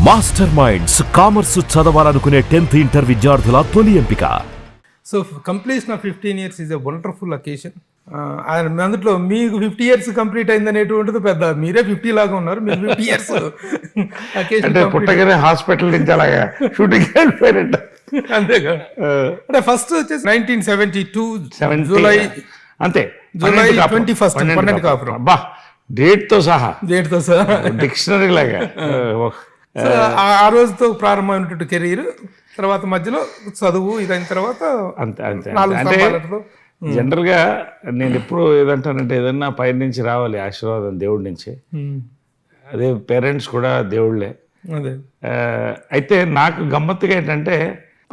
Master minds commerce చదవాలనుకునే 10th inter విద్యార్థుల తొలి ఎంపిక. So completion of 15 years is a wonderful occasion. అందులో మీకు 50 years కంప్లీట్ అయింది అనేటువంటిది పెద్ద, మీరే 50 లాగా ఉన్నారు, మీరు 50 years అకేషన్ అంటే పుట్టగానే హాస్పిటల్ నుంచి అలాగా షూటింగ్ వెళ్ళిపోయారంట. అంతేగా. అంటే ఫస్ట్ వచ్చేసి 1972 జూలై, అంతే జూలై 21st 12 కాపురం. అబ్బా, డేట్ తో సహా డిక్షనరీ లాగా. సో ఆ రోజుతో ప్రారంభమైనటువంటి కెరీర్, తర్వాత మధ్యలో చదువు, ఇదైన తర్వాత అంతే అంతే. 4 అంటే సంవత్సరాలతో జనరల్ గా నేను ఎప్పుడు ఏదంటానంటే, ఏదన్నా పై నుంచి రావాలి ఆశీర్వాదం దేవుడి నుంచి. అదే పేరెంట్స్ కూడా దేవుళ్ళే. అదే. అయితే నాకు గమ్మత్తుగా ఏంటంటే,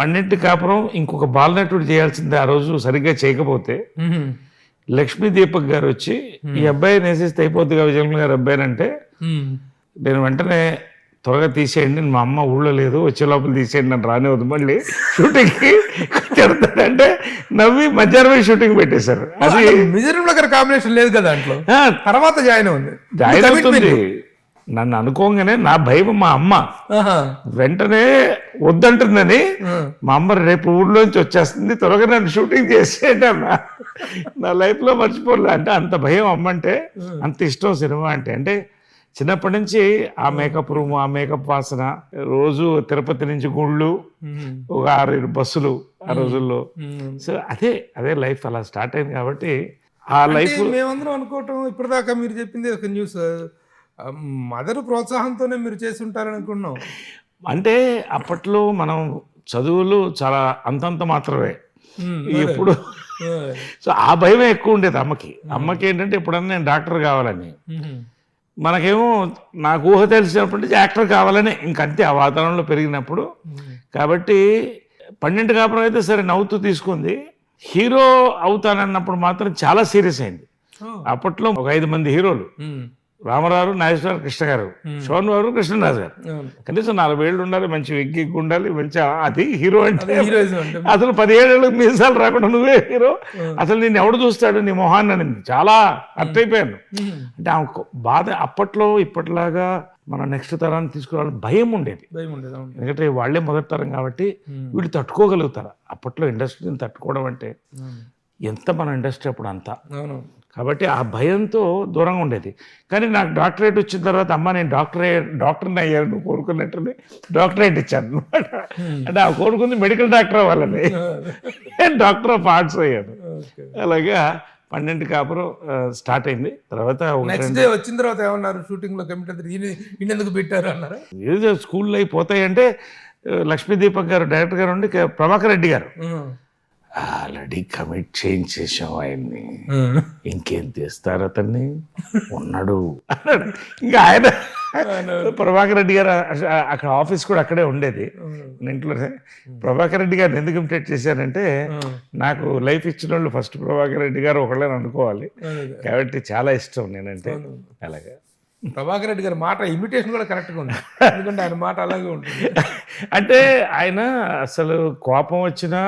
12 కాపురం ఇంకొక బాలనటుడు చేయాల్సిందే ఆ రోజు సరిగ్గా చేయకపోతే, లక్ష్మీ దీపక్ గారు వచ్చి ఈ అబ్బాయిని వేసేస్తే అయిపోద్దిగా విజయలక్ష్మి గారు అబ్బాయిని అంటే, నేను వెంటనే త్వరగా తీసేయండి, మా అమ్మ ఊళ్ళో లేదు, వచ్చే లోపల తీసేయండి, నన్ను రానివద్దు, మళ్ళీ షూటింగ్కి చెడతాడంటే నవ్వి మధ్యాహ్నమే షూటింగ్ పెట్టేశారు. అది మిజోరంలో గారి కాంబినేషన్ లేదు కదా దాంట్లో, తర్వాత జాయిన్ అవుతుంది. జాయిన్ అవుతుంది. నన్ను అనుకోగానే నా భయం మా అమ్మ వెంటనే వద్దంటుందని, మా అమ్మ రేపు ఊళ్ళోంచి వచ్చేస్తుంది, త్వరగా నన్ను షూటింగ్ చేసేయండి అన్న. నా లైఫ్లో మర్చిపోలే. అంటే అంత భయం అమ్మ అంటే, అంత ఇష్టం సినిమా అంటే. అంటే చిన్నప్పటి నుంచి ఆ మేకప్ రూమ్, ఆ మేకప్ వాసన, రోజు తిరుపతి నుంచి గుళ్ళు, ఒక 6-7 బస్సులు ఆ రోజుల్లో. సో అదే లైఫ్ అలా స్టార్ట్ అయింది. కాబట్టి ఆ లైఫ్ మేమందరం అనుకోవటం, ఇప్పటిదాకా మీరు చెప్పింది ఒక న్యూస్, మదర్ ప్రోత్సాహంతోనే మీరు చేసి ఉంటారని అనుకున్నాం. అంటే అప్పట్లో మనం చదువులు చాలా అంతంత మాత్రమే ఎప్పుడు. సో ఆ భయమే ఎక్కువ ఉండేది అమ్మకి ఏంటంటే, ఎప్పుడన్నా నేను డాక్టర్ కావాలని. మనకేమో నాకు ఊహ తెలిసినప్పటి నుంచి యాక్టర్ కావాలని, ఇంకంతే ఆ వాతావరణంలో పెరిగినప్పుడు. కాబట్టి 12 కాపురం అయితే సరే నవ్వుతూ తీసుకుంది. హీరో అవుతానన్నప్పుడు మాత్రం చాలా సీరియస్ అయింది. అప్పట్లో ఒక 5 మంది హీరోలు, రామారావు, నాగేశ్వరరావు, కృష్ణ గారు, శోభన్ బాబు, కృష్ణరాజు గారు. కనీసం 4 ఏళ్ళు ఉండాలి, మంచి విగ్గి ఉండాలి, మంచి అది హీరో అంటే. అసలు 17 ఏళ్ళకి మీసాలు రాకుండా నువ్వే హీరో, అసలు నేను ఎవడు చూస్తాడు నీ మొహాన్ని అని చాలా అర్థైపోయాను. అంటే ఆమెకు బాధ. అప్పట్లో ఇప్పటిలాగా మనం నెక్స్ట్ తరాన్ని తీసుకురావాలని భయం ఉండేది. ఎందుకంటే వాళ్ళే మొదటి తరం కాబట్టి వీళ్ళు తట్టుకోగలుగుతారు. అప్పట్లో ఇండస్ట్రీని తట్టుకోవడం అంటే ఎంత మన ఇండస్ట్రీ అప్పుడు అంతా. కాబట్టి ఆ భయంతో దూరంగా ఉండేది. కానీ నాకు డాక్టరేట్ వచ్చిన తర్వాత, అమ్మ నేను డాక్టర్ని అయ్యాను, నువ్వు కోరుకున్నట్టుని డాక్టరేట్ ఇచ్చాను అనమాట. అంటే ఆ కోరుకుంది మెడికల్ డాక్టర్ అవ్వాలని, నేను డాక్టర్ ఆఫ్ ఆర్ట్స్ అయ్యాను. అలాగా 12 కాపురం స్టార్ట్ అయింది. తర్వాత వచ్చిన తర్వాత ఏమన్నారు, షూటింగ్ లో ఎందుకు పెట్టారు అన్నారు. ఏదో స్కూల్లో అయిపోతాయంటే, లక్ష్మీ దీపక్ గారు డైరెక్టర్ గారు ఉండి, ప్రభాకర్ రెడ్డి గారు ఆల్రెడీ కమిట్ చేయించేసాం ఆయన్ని, ఇంకేం తీస్తారు అతన్ని, ఉన్నాడు అన్నాడు. ఇంకా ఆయన ప్రభాకర్ రెడ్డి గారు అక్కడ ఆఫీస్ కూడా అక్కడే ఉండేది ఇంట్లోనే. ప్రభాకర్ రెడ్డి గారిని ఎందుకు ఇమిటేట్ చేశానంటే, నాకు లైఫ్ ఇచ్చిన వాళ్ళు ఫస్ట్ ప్రభాకర్ రెడ్డి గారు ఒకళ్ళని అనుకోవాలి. కాబట్టి చాలా ఇష్టం నేనంటే. అలాగా ప్రభాకర్ రెడ్డి గారి మాట ఇమిటేషన్ కూడా కరెక్ట్గా ఉంది, ఎందుకంటే ఆయన మాట అలాగే ఉంటుంది. అంటే ఆయన అసలు కోపం వచ్చినా,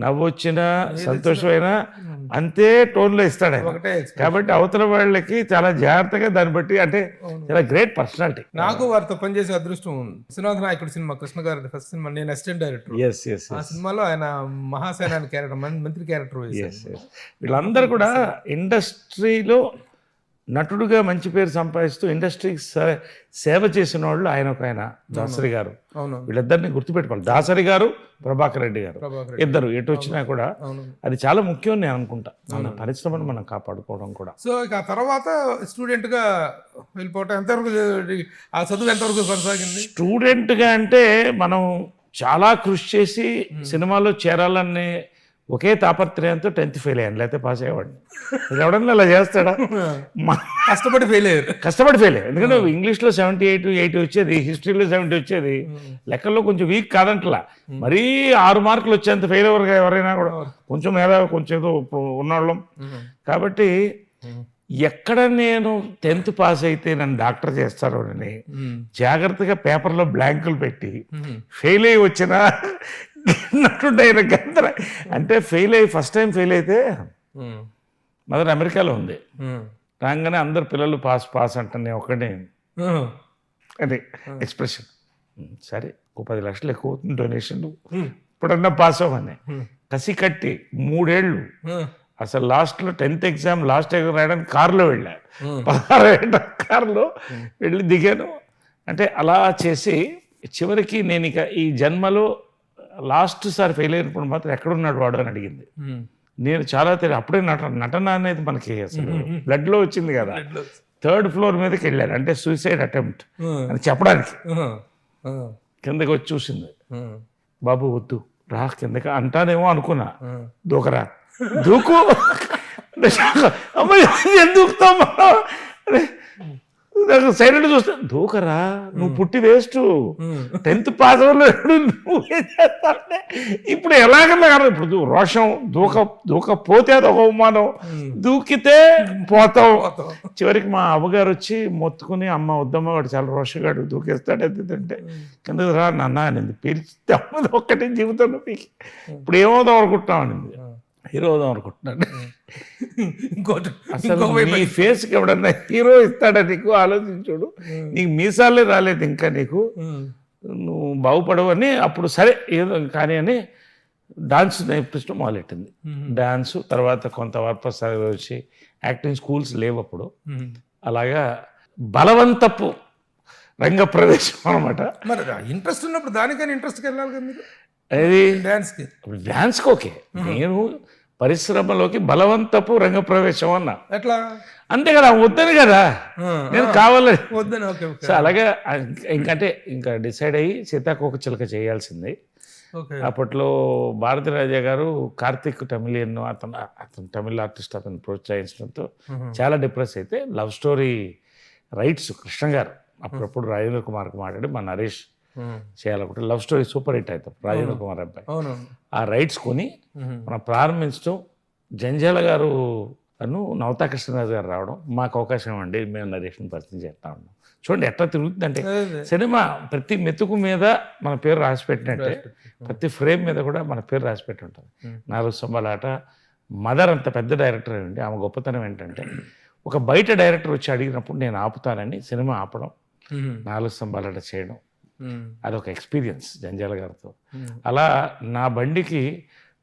నవ్వు వచ్చినా, సంతోషమైనా అంతే టోన్లో ఇస్తాడు ఆయన. కాబట్టి అవతల వాళ్ళకి చాలా జాగ్రత్తగా దాన్ని బట్టి, అంటే చాలా గ్రేట్ పర్సనాలిటీ. నాకు వారితో పనిచేసే అదృష్టం ఉంది. విశ్వనాథ నాయకుడు సినిమా, కృష్ణ గారి ఫస్ట్ సినిమా, నేను అసిస్టెంట్ డైరెక్టర్. ఆ సినిమాలో ఆయన మహాసేనాని క్యారెక్టర్, మంత్రి క్యారెక్టర్. వీళ్ళందరూ కూడా ఇండస్ట్రీలో నటుడుగా మంచి పేరు సంపాదిస్తూ ఇండస్ట్రీకి సేవ చేసిన వాళ్ళు ఆయన దాసరి గారు. వీళ్ళిద్దరిని గుర్తుపెట్టుకోవాలి. దాసరి గారు, ప్రభాకర్ రెడ్డి గారు, ఇద్దరు ఎటు వచ్చినా కూడా అది చాలా ముఖ్యం నేను అనుకుంటా. మన పరిశ్రమను మనం కాపాడుకోవడం కూడా. సో ఇక తర్వాత స్టూడెంట్ గా వెళ్ళిపోవటం ఎంతవరకు, ఆ చదువు ఎంతవరకు కొనసాగింది? స్టూడెంట్ గా అంటే మనం చాలా కృషి చేసి సినిమాలో చేరాలనే ఒకే తాపత్రయంతో 10th ఫెయిల్ అయ్యాను, లేకపోతే పాస్ అయ్యేవాడిని. ఎవడన్నా అలా చేస్తాడా? కష్టపడి ఫెయిల్ అయ్యారు. ఎందుకంటే ఇంగ్లీష్లో 78, 80 వచ్చేది, హిస్టరీలో 70 వచ్చేది, లెక్కల్లో కొంచెం వీక్ కాదంటలా. మరీ 6 మార్కులు వచ్చేంత ఫెయిల్ అవ్వరుగా ఎవరైనా కూడా, కొంచెం మేధావి, కొంచెం ఏదో ఉన్నవాళ్ళం. కాబట్టి ఎక్కడ నేను 10th పాస్ అయితే నన్ను డాక్టర్ చేస్తారో అని జాగ్రత్తగా పేపర్లో బ్లాంకులు పెట్టి ఫెయిల్ అయ్యి వచ్చినా నటుండైన గందర. అంటే ఫస్ట్ టైం ఫెయిల్ అయితే మదర్ అమెరికాలో ఉంది, రాగానే అందరు పిల్లలు పాస్ అంటాను, నేను ఒక్కడే. అది ఎక్స్ప్రెషన్. సరే ఒక 10 లక్షలు ఎక్కువ అవుతుంది డొనేషన్, ఇప్పుడన్నా పాస్ అవ్వని కసి కట్టి 3 ఏళ్ళు అసలు లాస్ట్లో 10th ఎగ్జామ్ రాయడానికి కారులో వెళ్ళా, 16 ఏళ్ళ కారులో వెళ్ళి దిగాను. అంటే అలా చేసి చివరికి నేను ఇక ఈ జన్మలో లాస్ట్ సారి ఫెయిల్ అయినప్పుడు మాత్రం ఎక్కడున్నాడు వాడు అని అడిగింది. నేను చాలా అప్పుడే నటన అనేది మనకి అసలు బ్లడ్లో వచ్చింది కదా. 3rd ఫ్లోర్ మీదకి వెళ్ళాను, అంటే సూసైడ్ అటెంప్ట్ అని చెప్పడానికి. కిందకి వచ్చి చూసింది, బాబు వద్దు రా కిందకి అంటానేమో అనుకున్నా, దూకరా దూకు అమ్మాయి దూకుతామా నాకు సైలెంట్ చూస్తే, దూకరా నువ్వు పుట్టి వేస్ట్, 10th పాస్ అవ్వలేదు నువ్వేం చేస్తావంటే ఇప్పుడు ఎలాగన్నా కదా. ఇప్పుడు రోషం దూకపోతే అది ఒక అవమానం, దూకితే పోతావు. చివరికి మా అవ్వగారు వచ్చి మొత్తుకుని, అమ్మ వద్దమ్మ వాడు చాలా రోషగాడు దూకేస్తాడు అంటే కిందకి రా నాన్న అనింది. పిలిస్తే అమ్మది ఒక్కటే జీవితంలో పీకి ఇప్పుడు ఏమవుదాం అనుకుంటున్నాం అనింది. హీరో అవుదాం అనుకుంటున్నాను. అసలు నీ ఫేస్కి ఎవడన్నా హీరో ఇస్తాడా నీకు ఆలోచించుడు, నీకు మీసాలే రాలేదు ఇంకా, నీకు నువ్వు బాగుపడవు అని. అప్పుడు సరే ఏదో కానీ అని డాన్స్ నేర్పించడం మొదలెట్టింది. డాన్స్ తర్వాత కొంత వరప్రసాద్ వచ్చి యాక్టింగ్ స్కూల్స్ లేవు అప్పుడు. అలాగా బలవంతపు రంగ ప్రవేశం అనమాట. మరి ఇంట్రెస్ట్ ఉన్నప్పుడు దానికని ఇంట్రెస్ట్కి వెళ్ళాలి కదా మీరు. అది డాన్స్కి ఓకే, నేను పరిశ్రమలోకి బలవంతపు రంగ ప్రవేశం అన్నా. ఎట్లా అంతే కదా, వద్దని కదా నేను కావాలని వద్దని. సో అలాగా ఇంకా డిసైడ్ అయ్యి సీతాకోక చిలక చేయాల్సింది. అప్పట్లో భారతి రాజా గారు కార్తిక్ తమిళియన్ అతను తమిళ ఆర్టిస్ట్, అతను ప్రోత్సహించడంతో చాలా డిప్రెస్ అయితే లవ్ స్టోరీ రైట్స్ కృష్ణ గారు అప్పుడప్పుడు రాజేంద్ర కుమార్కి మాట్లాడి మా నరేష్ చేయాలనుకుంటే లవ్ స్టోరీ సూపర్ హిట్ అవుతాం రాజేంద్ర కుమార్ అబ్బాయి. ఆ రైట్స్ కొని మనం ప్రారంభించడం, జంజాల గారు అను నవతా కృష్ణరాజు గారు రావడం, మాకు అవకాశం అండి మేము నరేషన్ పరిచయం చేస్తా ఉన్నాం. చూడండి ఎట్లా తిరుగుతుందంటే సినిమా ప్రతి మెతుకు మీద మన పేరు రాసి పెట్టినట్టే ప్రతి ఫ్రేమ్ మీద కూడా మన పేరు రాసి పెట్టి ఉంటుంది. 4 స్తంభాలాట మదర్ అంత పెద్ద డైరెక్టర్ అండి. ఆమె గొప్పతనం ఏంటంటే ఒక బయట డైరెక్టర్ వచ్చి అడిగినప్పుడు నేను ఆపుతానని సినిమా ఆపడం, 4 స్తంభాలాట చేయడం, అదొక ఎక్స్పీరియన్స్ జంజాల గారితో. అలా నా బండికి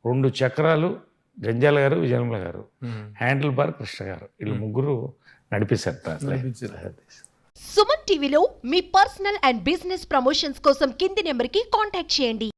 2 చక్రాలు జంజాల గారు, విజయనిర్మల గారు, హ్యాండిల్ బార్ కృష్ణ గారు, వీళ్ళు ముగ్గురు నడిపిస్తారు. సుమన్ టీవీలో మీ పర్సనల్ అండ్ బిజినెస్ ప్రమోషన్స్ కోసం కింది నెంబర్కి కాంటాక్ట్ చేయండి.